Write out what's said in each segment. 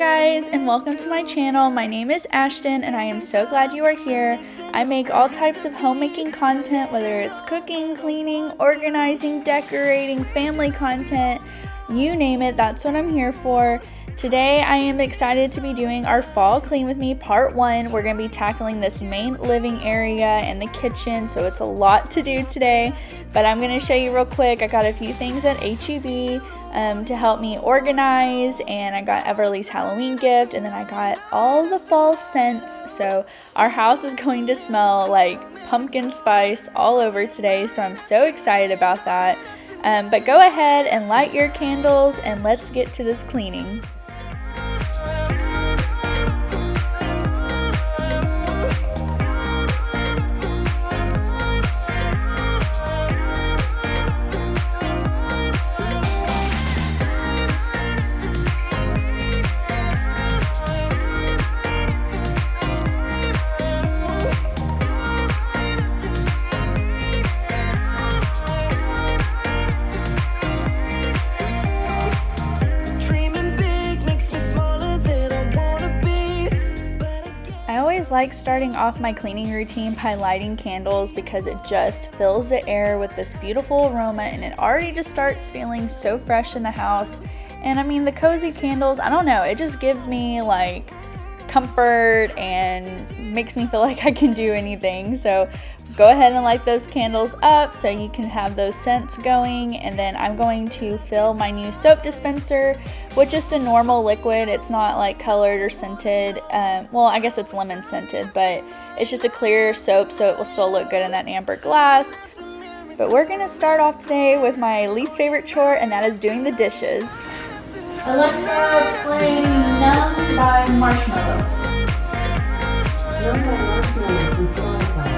guys, and welcome to my channel. My name is Ashton and I am so glad you are here. I make all types of homemaking content, whether it's cooking, cleaning, organizing, decorating, family content, you name it, that's what I'm here for. Today I am excited to be doing our fall clean with me part 1. We're going to be tackling this main living area and the kitchen, so it's a lot to do today, but I'm going to show you real quick. I got a few things at HEB to help me organize, and I got Everly's Halloween gift, and then I got all the fall scents, so our house is going to smell like pumpkin spice all over today, so I'm so excited about that. But go ahead and light your candles and let's get to this cleaning. Like starting off my cleaning routine by lighting candles because it just fills the air with this beautiful aroma, and it already just starts feeling so fresh in the house. And I mean, the cozy candles, I don't know, it just gives me like comfort and makes me feel like I can do anything. So go ahead and light those candles up so you can have those scents going. And then I'm going to fill my new soap dispenser with just a normal liquid. It's not like colored or scented. Well, I guess it's lemon scented, but it's just a clear soap, so it will still look good in that amber glass. But we're gonna start off today with my least favorite chore, and that is doing the dishes. Alexa, play Numb by Marshmallow. Numb by Marshmallow from Spotify.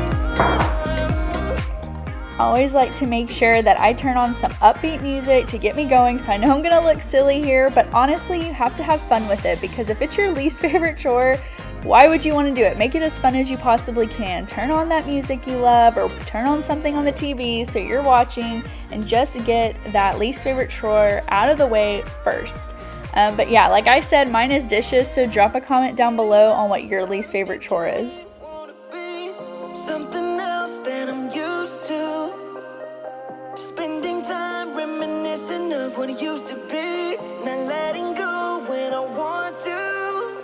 I always like to make sure that I turn on some upbeat music to get me going, so I know I'm gonna look silly here, but honestly, you have to have fun with it, because if it's your least favorite chore, why would you want to do it? Make it as fun as you possibly can. Turn on that music you love, or turn on something on the TV so you're watching, and just get that least favorite chore out of the way first. But yeah, like I said, mine is dishes, so drop a comment down below on what your least favorite chore is. Something else that I'm used to, spending time reminiscing of what it used to be, not letting go when I want to.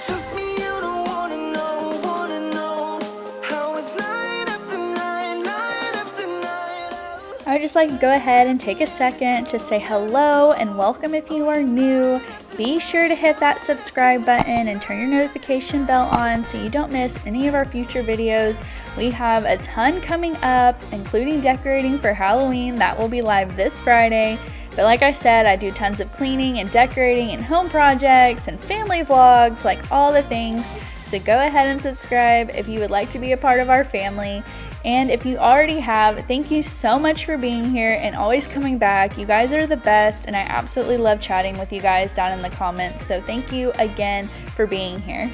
Trust me, you don't wanna know how it's night after night, night after night. I would just like to go ahead and take a second to say hello and welcome if you are new. Be sure to hit that subscribe button and turn your notification bell on so you don't miss any of our future videos. We have a ton coming up, including decorating for Halloween. That will be live this Friday. But like I said, I do tons of cleaning and decorating and home projects and family vlogs, like all the things. So go ahead and subscribe if you would like to be a part of our family. And if you already have, thank you so much for being here and always coming back. You guys are the best, and I absolutely love chatting with you guys down in the comments. So thank you again for being here.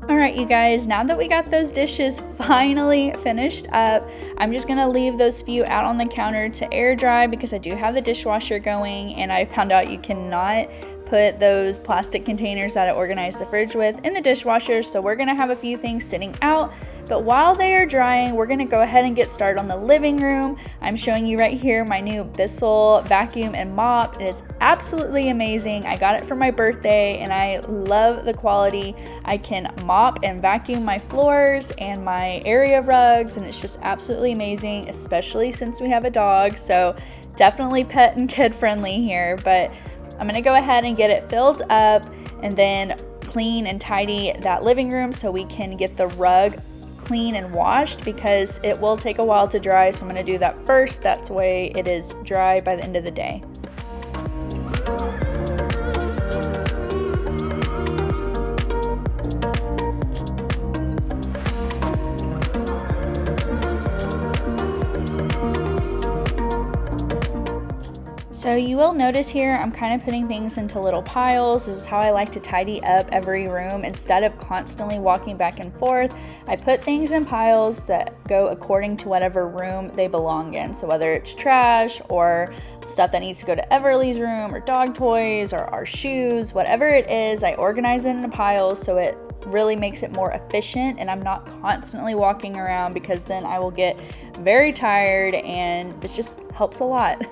Alright you guys, now that we got those dishes finally finished up, I'm just going to leave those few out on the counter to air dry because I do have the dishwasher going, and I found out you cannot put those plastic containers that I organized the fridge with in the dishwasher, so we're going to have a few things sitting out. But while they are drying, we're going to go ahead and get started on the living room. I'm showing you right here my new Bissell vacuum and mop. It is absolutely amazing. I got it for my birthday and I love the quality. I can mop and vacuum my floors and my area rugs, and it's just absolutely amazing, especially since we have a dog. So definitely pet and kid friendly here, but I'm gonna go ahead and get it filled up and then clean and tidy that living room so we can get the rug clean and washed, because it will take a while to dry. So I'm going to do that first. That's the way it is dry by the end of the day. So you will notice here I'm kind of putting things into little piles. This is how I like to tidy up every room. Instead of constantly walking back and forth, I put things in piles that go according to whatever room they belong in. So whether it's trash or stuff that needs to go to Everly's room or dog toys or our shoes, whatever it is, I organize it in piles so it really makes it more efficient and I'm not constantly walking around, because then I will get very tired and it just helps a lot.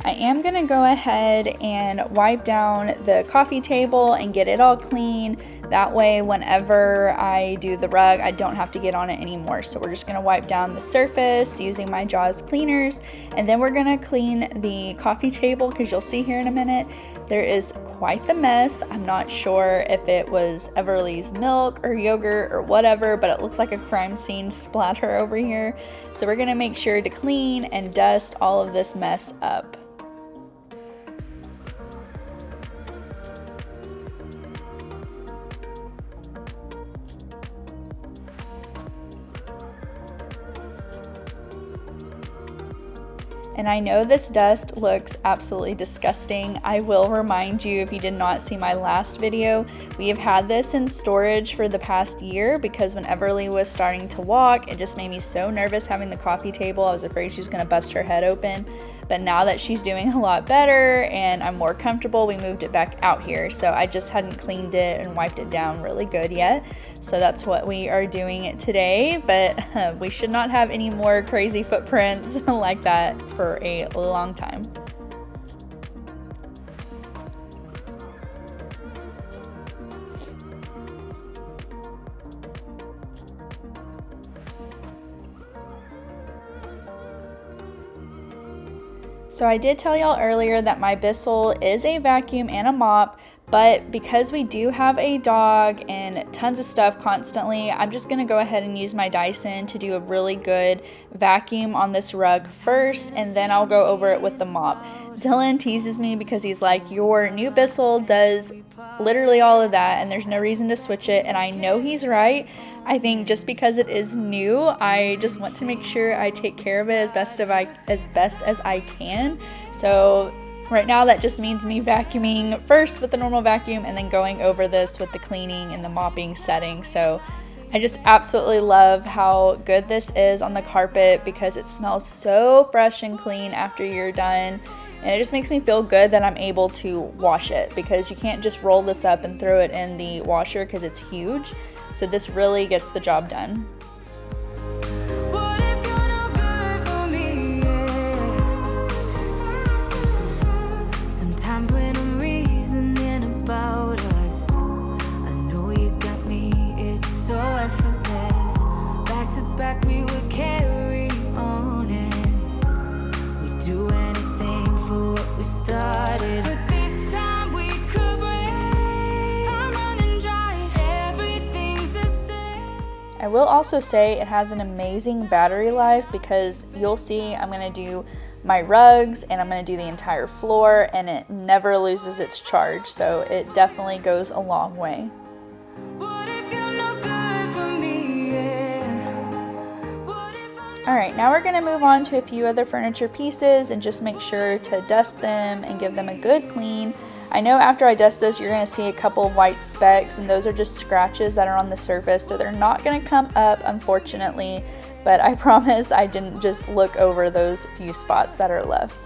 I am going to go ahead and wipe down the coffee table and get it all clean. That way, whenever I do the rug, I don't have to get on it anymore. So we're just going to wipe down the surface using my Jaws cleaners. And then we're going to clean the coffee table, because you'll see here in a minute, there is quite the mess. I'm not sure if it was Everly's milk or yogurt or whatever, but it looks like a crime scene splatter over here. So we're going to make sure to clean and dust all of this mess up. And I know this dust looks absolutely disgusting. I will remind you, if you did not see my last video, we have had this in storage for the past year, because when Everly was starting to walk, it just made me so nervous having the coffee table. I was afraid she was going to bust her head open. But now that she's doing a lot better and I'm more comfortable, we moved it back out here. So I just hadn't cleaned it and wiped it down really good yet. So that's what we are doing today, but we should not have any more crazy footprints like that for a long time. So I did tell y'all earlier that my Bissell is a vacuum and a mop, but because we do have a dog and tons of stuff constantly, I'm just gonna go ahead and use my Dyson to do a really good vacuum on this rug first, and then I'll go over it with the mop. Dylan teases me because he's like, your new Bissell does literally all of that and there's no reason to switch it, and I know he's right. I think just because it is new, I just want to make sure I take care of it as best as I can. So right now that just means me vacuuming first with the normal vacuum and then going over this with the cleaning and the mopping setting. So I just absolutely love how good this is on the carpet, because it smells so fresh and clean after you're done. And it just makes me feel good that I'm able to wash it, because you can't just roll this up and throw it in the washer because it's huge. So this really gets the job done. Sometimes when I'm reasoning about us, I know you got me, it's so effortless. Back to back we would carry on, and we'd do anything for what we started. But this time we could break, I'm running dry, everything's the same. I will also say it has an amazing battery life, because you'll see I'm going to do my rugs and I'm going to do the entire floor, and it never loses its charge, so it definitely goes a long way. Alright, now we're going to move on to a few other furniture pieces and just make sure to dust them and give them a good clean. I know after I dust this, you're going to see a couple of white specks, and those are just scratches that are on the surface, so they're not going to come up, unfortunately, but I promise I didn't just look over those few spots that are left.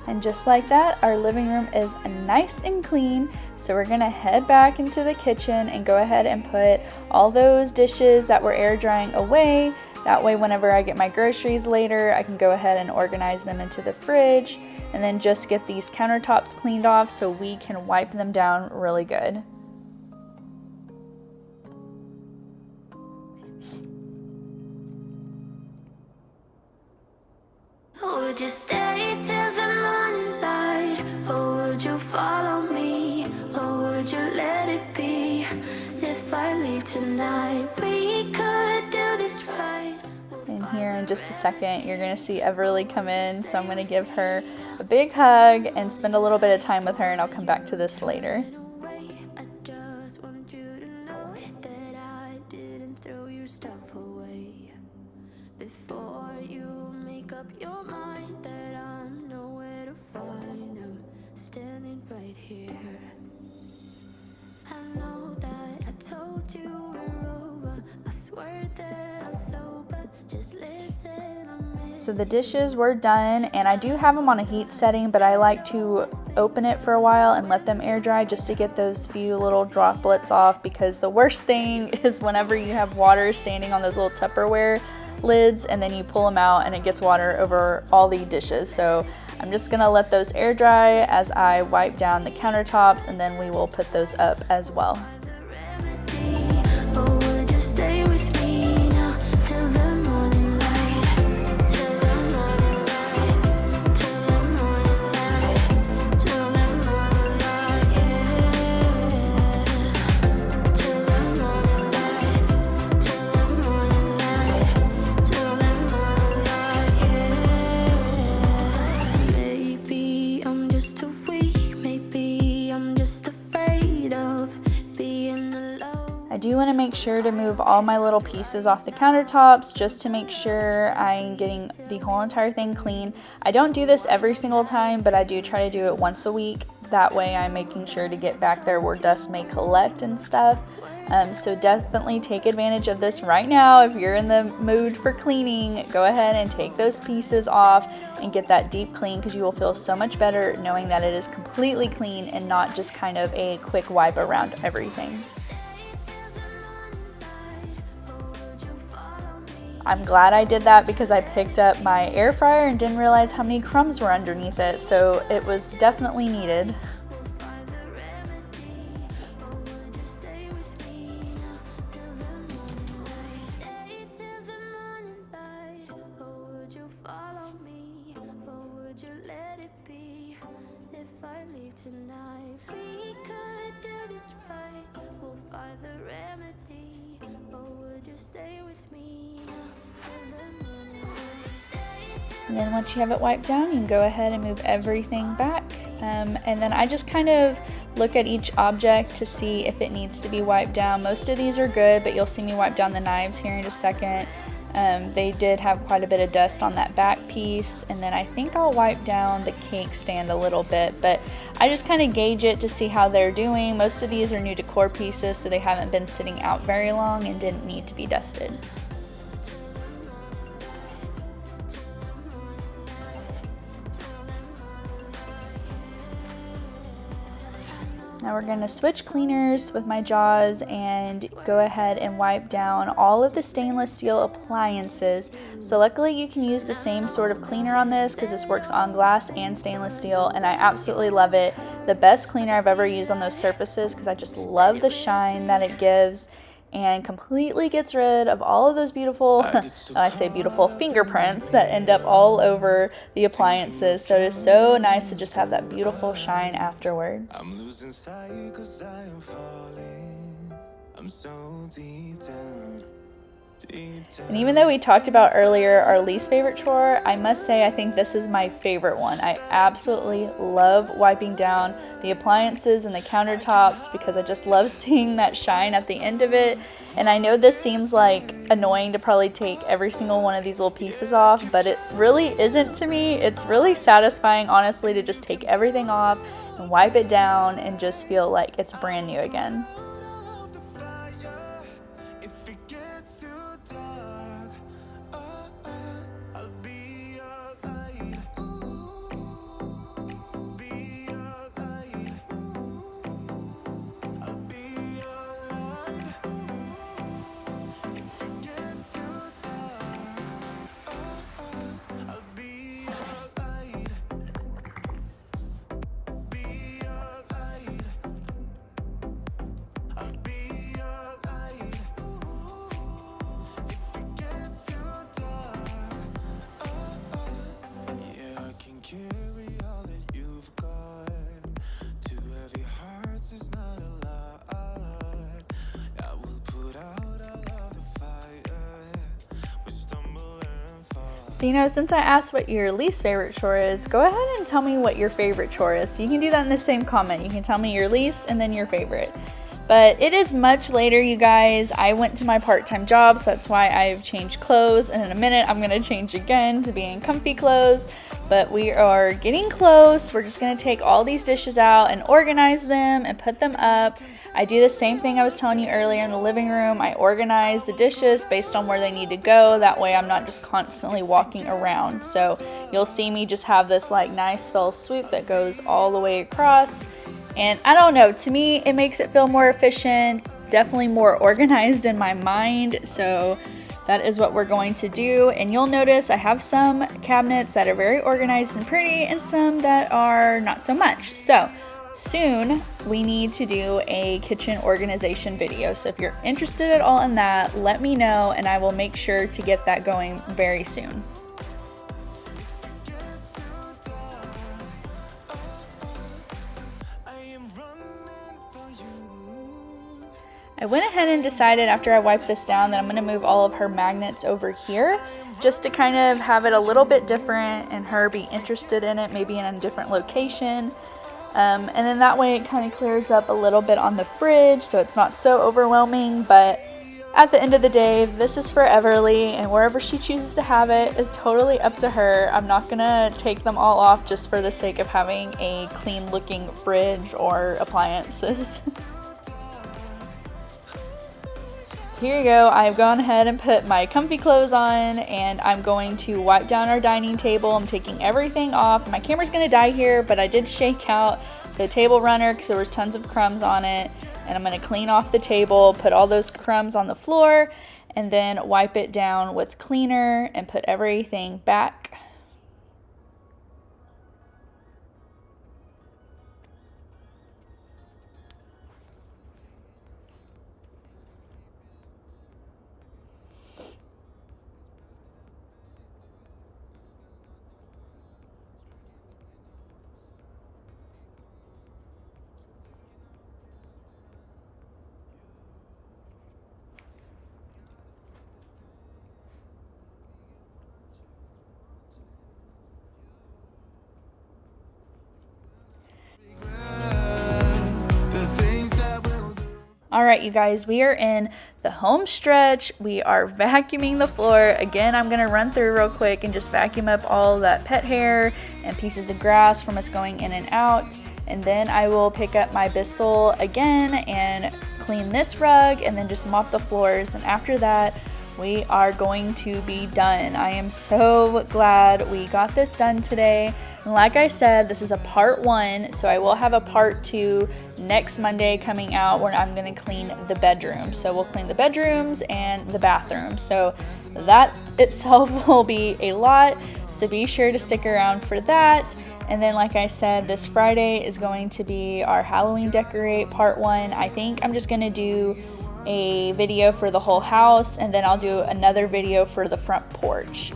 And just like that, our living room is nice and clean. So we're gonna head back into the kitchen and go ahead and put all those dishes that were air drying away. That way whenever I get my groceries later, I can go ahead and organize them into the fridge and then just get these countertops cleaned off so we can wipe them down really good. Would you stay till the morning light, or would you follow me, or would you let it be? If I leave tonight, we could do this right. And here in just a second, you're gonna see Everly come in, so I'm gonna give her a big hug and spend a little bit of time with her, and I'll come back to this later. I just want you to know that I didn't throw your stuff away. Before you make up your mind that I'm nowhere to find, I'm standing right here. I know that I told you we're over. I swear that I'm sober. Just listen, So the dishes were done, and I do have them on a heat setting, but I like to open it for a while and let them air dry just to get those few little droplets off, because the worst thing is whenever you have water standing on those little Tupperware lids and then you pull them out and it gets water over all the dishes. So I'm just gonna let those air dry as I wipe down the countertops, and then we will put those up as well. I do want to make sure to move all my little pieces off the countertops just to make sure I'm getting the whole entire thing clean. I don't do this every single time, but I do try to do it once a week. That way I'm making sure to get back there where dust may collect and stuff. So definitely take advantage of this right now. If you're in the mood for cleaning, go ahead and take those pieces off and get that deep clean, because you will feel so much better knowing that it is completely clean and not just kind of a quick wipe around everything. I'm glad I did that because I picked up my air fryer and didn't realize how many crumbs were underneath it, so it was definitely needed. And then once you have it wiped down, you can go ahead and move everything back. And then I just kind of look at each object to see if it needs to be wiped down. Most of these are good, but you'll see me wipe down the knives here in just a second. They did have quite a bit of dust on that back piece. And then I think I'll wipe down the cake stand a little bit, but I just kind of gauge it to see how they're doing. Most of these are new decor pieces, so they haven't been sitting out very long and didn't need to be dusted. Now we're going to switch cleaners with my Jaws and go ahead and wipe down all of the stainless steel appliances. So luckily you can use the same sort of cleaner on this because this works on glass and stainless steel, and I absolutely love it. The best cleaner I've ever used on those surfaces because I just love the shine that it gives, and completely gets rid of all of those beautiful, I say beautiful, fingerprints that end up all over the appliances. So it is so nice to just have that beautiful shine afterward. I'm losing sight 'cause I am falling. I'm so deep down. And even though we talked about earlier our least favorite chore, I must say I think this is my favorite one. I absolutely love wiping down the appliances and the countertops because I just love seeing that shine at the end of it. And I know this seems like annoying to probably take every single one of these little pieces off, but it really isn't to me. It's really satisfying, honestly, to just take everything off and wipe it down and just feel like it's brand new again. So, since I asked what your least favorite chore is, go ahead and tell me what your favorite chore is. So you can do that in the same comment. You can tell me your least and then your favorite. But it is much later, you guys. I went to my part-time job, so that's why I've changed clothes. And in a minute, I'm gonna change again to being comfy clothes. But we are getting close. We're just gonna take all these dishes out and organize them and put them up. I do the same thing I was telling you earlier in the living room. I organize the dishes based on where they need to go. That way I'm not just constantly walking around. So you'll see me just have this like nice fell swoop that goes all the way across. And I don't know, to me it makes it feel more efficient, definitely more organized in my mind. So that is what we're going to do. And you'll notice I have some cabinets that are very organized and pretty and some that are not so much. So soon we need to do a kitchen organization video. So if you're interested at all in that, let me know and I will make sure to get that going very soon. I went ahead and decided after I wiped this down that I'm going to move all of her magnets over here just to kind of have it a little bit different and her be interested in it, maybe in a different location. And then that way it kind of clears up a little bit on the fridge so it's not so overwhelming. But at the end of the day, this is for Everly, and wherever she chooses to have it is totally up to her. I'm not going to take them all off just for the sake of having a clean looking fridge or appliances. Here you go. I've gone ahead and put my comfy clothes on and I'm going to wipe down our dining table. I'm taking everything off. My camera's going to die here, but I did shake out the table runner because there was tons of crumbs on it. And I'm going to clean off the table, put all those crumbs on the floor, and then wipe it down with cleaner and put everything back. Alright, you guys, we are in the home stretch. We are vacuuming the floor. Again, I'm going to run through real quick and just vacuum up all that pet hair and pieces of grass from us going in and out. And then I will pick up my Bissell again and clean this rug and then just mop the floors. And after that, we are going to be done. I am so glad we got this done today. And like I said, this is a part 1, so I will have a part 2 next Monday coming out where I'm going to clean the bedroom. So we'll clean the bedrooms and the bathroom. So that itself will be a lot. So be sure to stick around for that. And then like I said, this Friday is going to be our Halloween decorate part 1. I think I'm just going to do a video for the whole house and then I'll do another video for the front porch.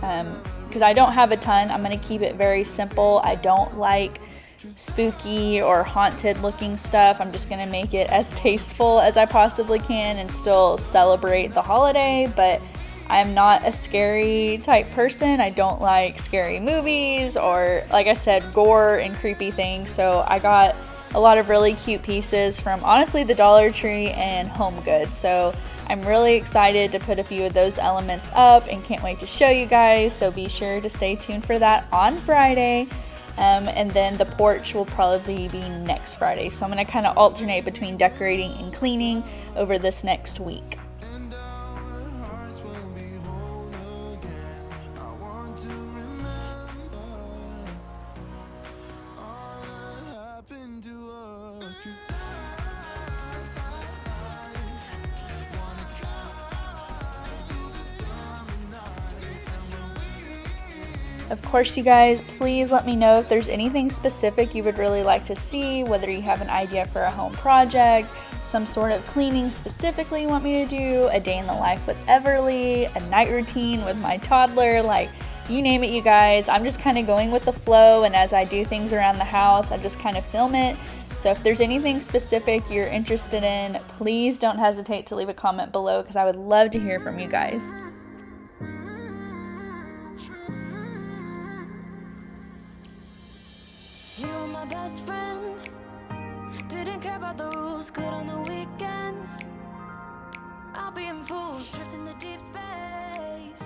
Because I don't have a ton. I'm going to keep it very simple. I don't like spooky or haunted looking stuff. I'm just going to make it as tasteful as I possibly can and still celebrate the holiday, but I'm not a scary type person. I don't like scary movies or, like I said, gore and creepy things. So I got a lot of really cute pieces from honestly the Dollar Tree and Home Goods. So I'm really excited to put a few of those elements up and can't wait to show you guys. So be sure to stay tuned for that on Friday. And then the porch will probably be next Friday. So I'm going to kind of alternate between decorating and cleaning over this next week. Of course, you guys, please let me know if there's anything specific you would really like to see, whether you have an idea for a home project, some sort of cleaning specifically you want me to do, a day in the life with Everly, a night routine with my toddler, like you name it, you guys. I'm just kind of going with the flow, and as I do things around the house, I just kind of film it. So if there's anything specific you're interested in, please don't hesitate to leave a comment below because I would love to hear from you guys. best friend. Didn't care about the rules, good on the weekends. I'll be in fools, drifting to deep space.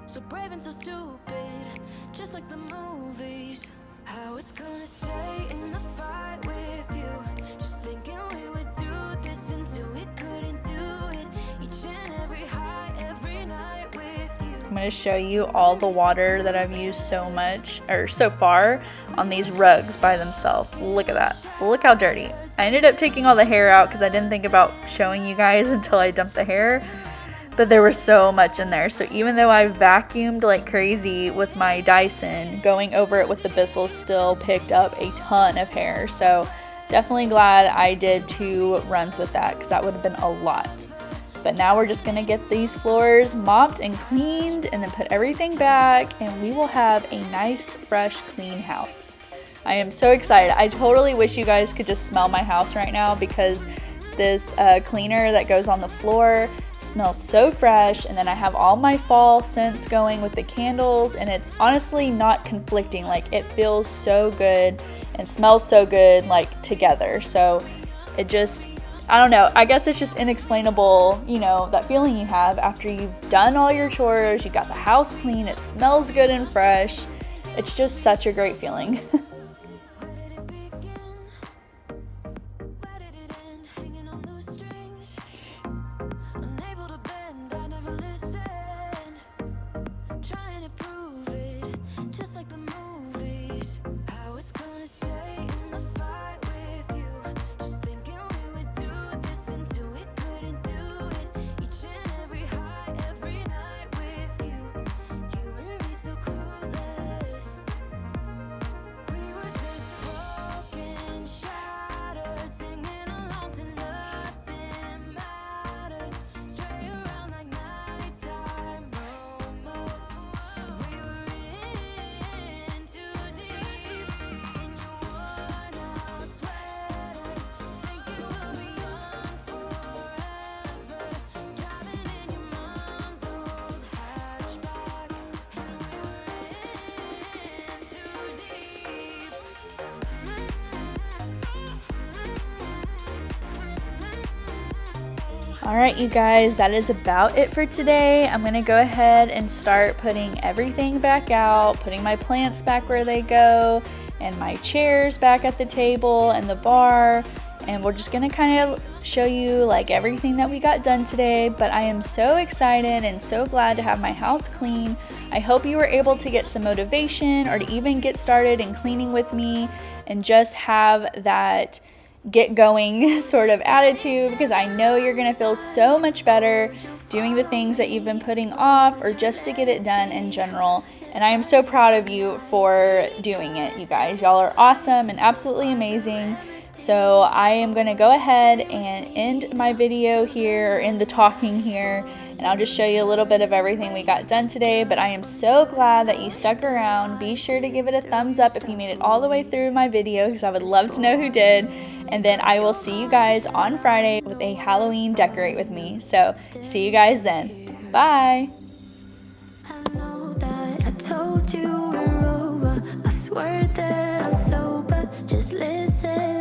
So brave and so stupid, just like the movies. I was gonna stay in the fight with you, just thinking we would do this until we couldn't do it. Each and every high, every night with you. I'm going to show you all the water that I've used so much, or so far, on these rugs by themselves. Look at that. Look how dirty. I ended up taking all the hair out because I didn't think about showing you guys until I dumped the hair. But there was so much in there. So even though I vacuumed like crazy with my Dyson, going over it with the Bissell still picked up a ton of hair. So definitely glad I did 2 runs with that because that would have been a lot. But now we're just gonna get these floors mopped and cleaned and then put everything back, and we will have a nice, fresh, clean house. I am so excited. I totally wish you guys could just smell my house right now because this cleaner that goes on the floor smells so fresh, and then I have all my fall scents going with the candles, and it's honestly not conflicting. Like, it feels so good and smells so good like together. So it just, I don't know, I guess it's just inexplainable, you know, that feeling you have after you've done all your chores, you got the house clean, it smells good and fresh. It's just such a great feeling. Alright, you guys, that is about it for today. I'm going to go ahead and start putting everything back out, putting my plants back where they go, and my chairs back at the table and the bar. And we're just going to kind of show you like everything that we got done today. But I am so excited and so glad to have my house clean. I hope you were able to get some motivation or to even get started in cleaning with me and just have that get going sort of attitude, because I know you're gonna feel so much better doing the things that you've been putting off or just to get it done in general. And I am so proud of you for doing it, you guys. Y'all are awesome and absolutely amazing. So I am gonna go ahead and end my video here, or end the talking here, and I'll just show you a little bit of everything we got done today. But I am so glad that you stuck around. Be sure to give it a thumbs up if you made it all the way through my video, because I would love to know who did. And then I will see you guys on Friday with a Halloween decorate with me. So see you guys then. Bye. I know that I told you we're over. I swear that I'm sober. Just listen.